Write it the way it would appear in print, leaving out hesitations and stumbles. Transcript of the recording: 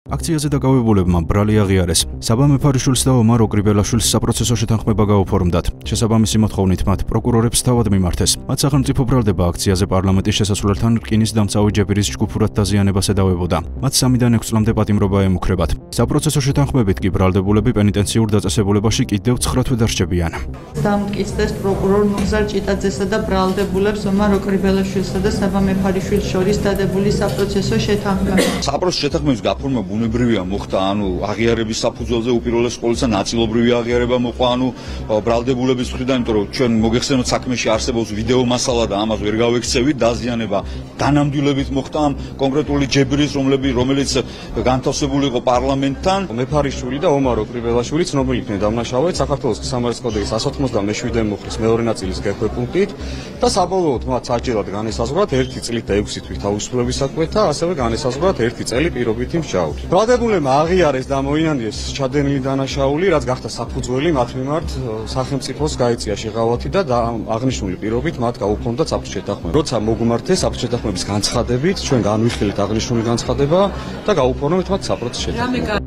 აქციაზე დაკავებულებმა ბრალი აღიარეს. საბა მეფარიშვილს და ომარ ოკრიბელაშვილს საპროცესო შეთანხმება გაუფორმდათ. შესაბამისი მოთხოვნით მათ პროკურორებს თავად მიმართეს. მათ სახელმწიფო ბრალდება აქციაზე პარლამენტის შესასვლელთან რკინის დამცავი ჯეფირის ჯგუფურად დაზიანებას ედავებოდა. მათ 3-დან 6 წლამდე პატიმრობა ემუქრებათ. საპროცესო შეთანხმებით კი ბრალდებულები პენიტენციურ დაწესებულებაში კიდევ 9 თვე დარჩებიან. დამტკიცდეს პროკურორ ნუგზარ ჭიტაძესა და ბრალდებულებს ომარ ოკრიბელაშვილსა და საბა მეფარიშვილს შორის დადებული საპროცესო შეთანხმება. საპროცესო შეთანხმების გაფორმა ბუნებრივია მოხდა, ანუ აღიარების საფუძველზე უპირველეს ყოვლისა ნაწილობრივი აღიარება მოყვა, ანუ ბრალდებულების მხრიდან, იმიტომ რომ ჩვენ მოგეხსენოთ საქმეში არსებობს ვიდეო მასალა და ამას ვერ გავექცევით, დაზიანება დანამდვილებით მოხდა ამ კონკრეტული ჯეფირის, რომელიც განთავსებული იყო პარლამენტთან. მეფარიშვილი და ომარ ოკრიბელაშვილი ცნობილი იქნენ დამნაშავედ საქართველოს სამართლის კოდექსის 197 მუხლის მეორე ნაწილის გეკვე პუნქტით და საბოლოოდ მათ საჭიროდ განესაზღვრათ 1 წლით და 6 თვის თავისუფლების საკვეთ და ასევე განესაზღვრათ 1 წელი პირობითი მჟავით. ბრალდებულებმა აღიარეს და მოინანიეს ჩადენილი დანაშაული, რაც გახდა საფუძველი მათ მიმართ სახელმწიფოს გაეწია შეღავათი და აღნიშნული პირობით მათ გაუფორმდათ საპროცესო შეთანხმება. როცა მოგმართეს საპროცესო შეთანხმების განცხადებით, ჩვენ განვიხილეთ აღნიშნული განცხადება და გაუფორმეთ მათ საპროცესო შეთანხმება.